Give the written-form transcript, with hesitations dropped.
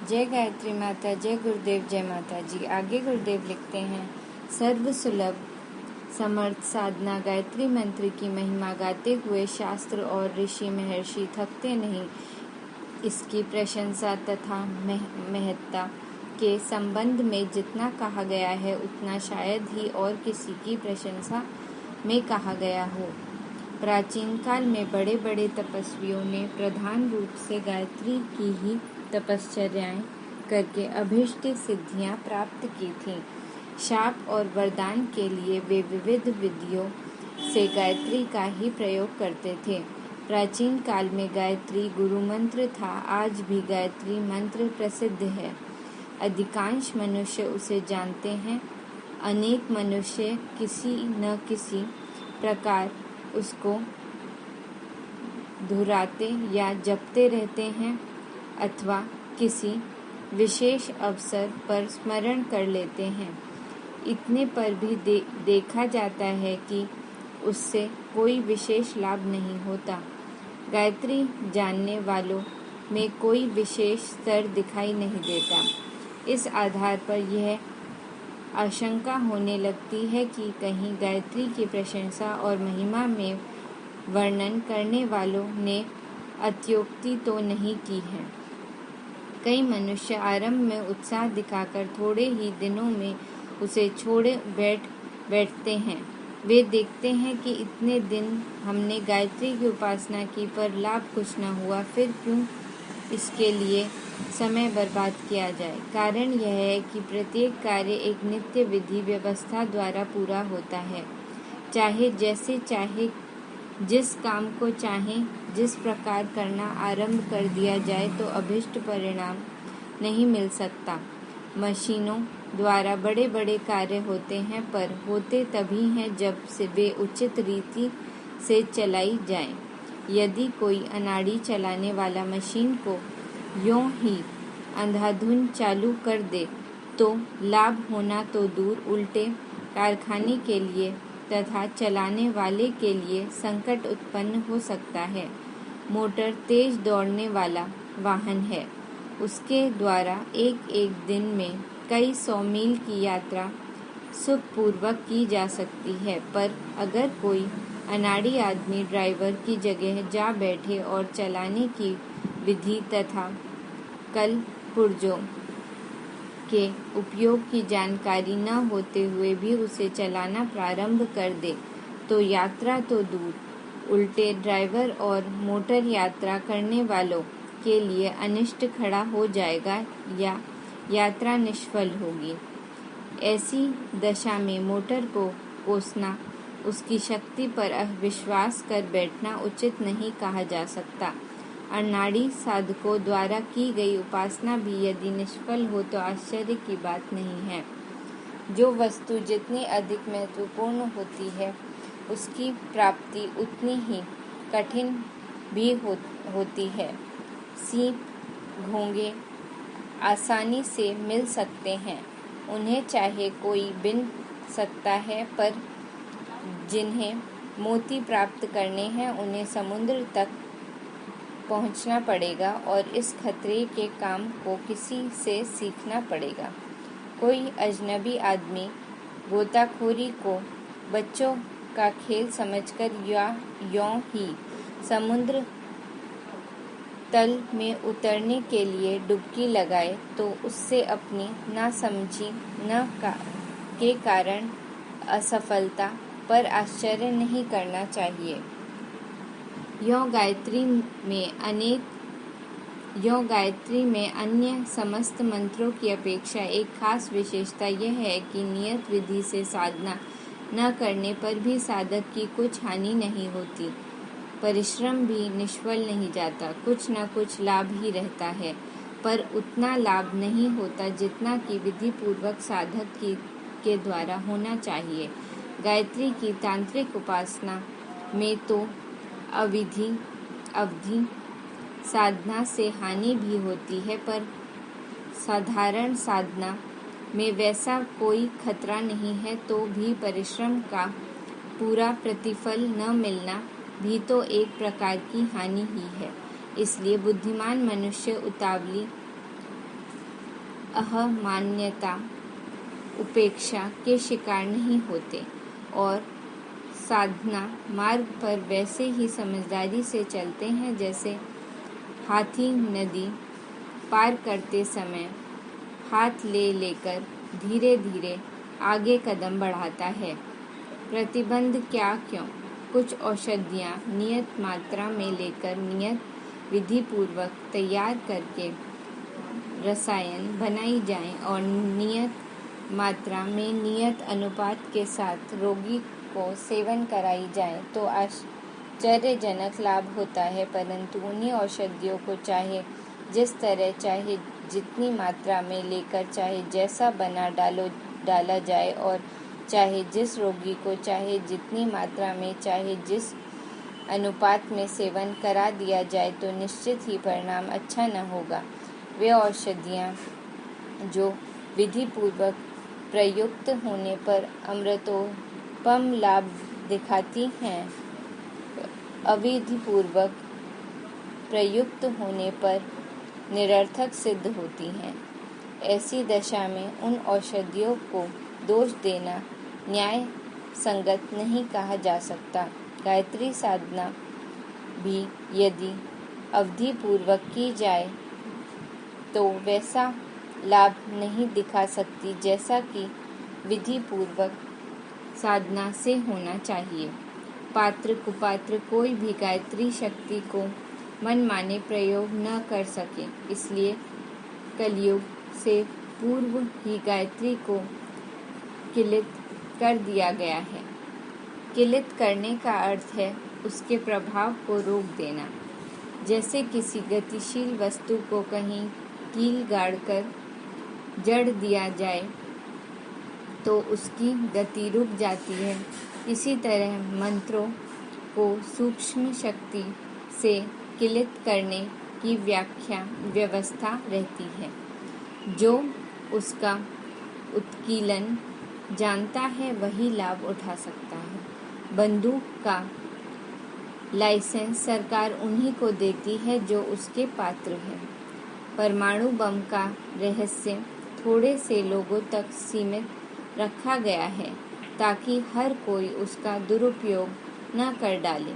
जय गायत्री माता, जय गुरुदेव, जय माता जी। आगे गुरुदेव लिखते हैं, सर्व सुलभ समर्थ साधना गायत्री मंत्र की महिमा गाते हुए शास्त्र और ऋषि महर्षि थकते नहीं। इसकी प्रशंसा तथा महत्ता के संबंध में जितना कहा गया है उतना शायद ही और किसी की प्रशंसा में कहा गया हो। प्राचीन काल में बड़े बड़े तपस्वियों ने प्रधान रूप से गायत्री की ही तपश्चर्याएं करके अभीष्ट सिद्धियां प्राप्त की थीं। शाप और वरदान के लिए वे विविध विधियों से गायत्री का ही प्रयोग करते थे। प्राचीन काल में गायत्री गुरु मंत्र था। आज भी गायत्री मंत्र प्रसिद्ध है। अधिकांश मनुष्य उसे जानते हैं। अनेक मनुष्य किसी न किसी प्रकार उसको दोहराते या जपते रहते हैं अथवा किसी विशेष अवसर पर स्मरण कर लेते हैं। इतने पर भी देखा जाता है कि उससे कोई विशेष लाभ नहीं होता। गायत्री जानने वालों में कोई विशेष स्तर दिखाई नहीं देता। इस आधार पर यह आशंका होने लगती है कि कहीं गायत्री की प्रशंसा और महिमा में वर्णन करने वालों ने अत्योक्ति तो नहीं की है। कई मनुष्य आरंभ में उत्साह दिखाकर थोड़े ही दिनों में उसे छोड़े बैठते हैं। वे देखते हैं कि इतने दिन हमने गायत्री की उपासना की पर लाभ कुछ न हुआ, फिर क्यों इसके लिए समय बर्बाद किया जाए। कारण यह है कि प्रत्येक कार्य एक नित्य विधि व्यवस्था द्वारा पूरा होता है। चाहे जैसे चाहे, जिस काम को चाहे जिस प्रकार करना आरंभ कर दिया जाए तो अभीष्ट परिणाम नहीं मिल सकता। मशीनों द्वारा बड़े बड़े कार्य होते हैं, पर होते तभी हैं जब से वे उचित रीति से चलाई जाएं। यदि कोई अनाड़ी चलाने वाला मशीन को यों ही अंधाधुन चालू कर दे तो लाभ होना तो दूर, उल्टे कारखाने के लिए तथा चलाने वाले के लिए संकट उत्पन्न हो सकता है। मोटर तेज दौड़ने वाला वाहन है। उसके द्वारा एक एक दिन में कई 100 मील की यात्रा सुखपूर्वक की जा सकती है, पर अगर कोई अनाड़ी आदमी ड्राइवर की जगह जा बैठे और चलाने की विधि तथा कल पुर्जों के उपयोग की जानकारी न होते हुए भी उसे चलाना प्रारंभ कर दे तो यात्रा तो दूर, उल्टे ड्राइवर और मोटर यात्रा करने वालों के लिए अनिष्ट खड़ा हो जाएगा या यात्रा निष्फल होगी। ऐसी दशा में मोटर को कोसना, उसकी शक्ति पर अविश्वास कर बैठना उचित नहीं कहा जा सकता। अनाड़ी साधकों द्वारा की गई उपासना भी यदि निष्फल हो तो आश्चर्य की बात नहीं है। जो वस्तु जितनी अधिक महत्वपूर्ण होती है उसकी प्राप्ति उतनी ही कठिन भी होती है। सीप, घोंगे आसानी से मिल सकते हैं, उन्हें चाहे कोई बिन सकता है, पर जिन्हें मोती प्राप्त करने हैं उन्हें समुद्र तक पहुंचना पड़ेगा और इस खतरे के काम को किसी से सीखना पड़ेगा। कोई अजनबी आदमी गोताखोरी को बच्चों का खेल समझकर या यों ही समुद्र तल में उतरने के लिए डुबकी लगाए तो उससे अपनी नासमझी के कारण असफलता पर आश्चर्य नहीं करना चाहिए। यों गायत्री में अन्य समस्त मंत्रों की अपेक्षा एक खास विशेषता यह है कि नियत विधि से साधना न करने पर भी साधक की कुछ हानि नहीं होती। परिश्रम भी निष्फल नहीं जाता, कुछ न कुछ लाभ ही रहता है, पर उतना लाभ नहीं होता जितना कि विधि पूर्वक साधक के द्वारा होना चाहिए। गायत्री की तांत्रिक उपासना में तो अवधि साधना से हानि भी होती है, पर साधारण साधना में वैसा कोई खतरा नहीं है, तो भी परिश्रम का पूरा प्रतिफल न मिलना भी तो एक प्रकार की हानि ही है। इसलिए बुद्धिमान मनुष्य उतावली अहमान्यता उपेक्षा के शिकार नहीं होते और साधना मार्ग पर वैसे ही समझदारी से चलते हैं जैसे हाथी नदी पार करते समय हाथ ले लेकर धीरे धीरे आगे कदम बढ़ाता है। प्रतिबंध क्या क्यों? कुछ औषधियाँ नियत मात्रा में लेकर नियत विधि पूर्वक तैयार करके रसायन बनाई जाएं और नियत मात्रा में नियत अनुपात के साथ रोगी को सेवन कराई जाए तो आश्चर्यजनक लाभ होता है। परंतु उन्हीं औषधियों को चाहे जिस तरह चाहे जितनी मात्रा में लेकर चाहे जैसा डाला जाए और चाहे जिस रोगी को चाहे जितनी मात्रा में चाहे जिस अनुपात में सेवन करा दिया जाए तो निश्चित ही परिणाम अच्छा न होगा। वे औषधियाँ जो विधि पूर्वक प्रयुक्त होने पर अमृतोपम लाभ दिखाती हैं, अविधि पूर्वक प्रयुक्त होने पर निरर्थक सिद्ध होती हैं। ऐसी दशा में उन औषधियों को दोष देना न्याय संगत नहीं कहा जा सकता। गायत्री साधना भी यदि अवधि पूर्वक की जाए तो वैसा लाभ नहीं दिखा सकती जैसा कि विधि पूर्वक साधना से होना चाहिए। पात्र कुपात्र कोई भी गायत्री शक्ति को मनमाने प्रयोग न कर सके, इसलिए कलयुग से पूर्व ही गायत्री को किलित कर दिया गया है। किलित करने का अर्थ है उसके प्रभाव को रोक देना। जैसे किसी गतिशील वस्तु को कहीं कील गाड़कर जड़ दिया जाए तो उसकी गति रुक जाती है, इसी तरह मंत्रों को सूक्ष्म शक्ति से किलित करने की व्यवस्था रहती है। जो उसका उत्कीलन जानता है वही लाभ उठा सकता है। बंदूक का लाइसेंस सरकार उन्हीं को देती है जो उसके पात्र हैं। परमाणु बम का रहस्य थोड़े से लोगों तक सीमित रखा गया है ताकि हर कोई उसका दुरुपयोग न कर डाले।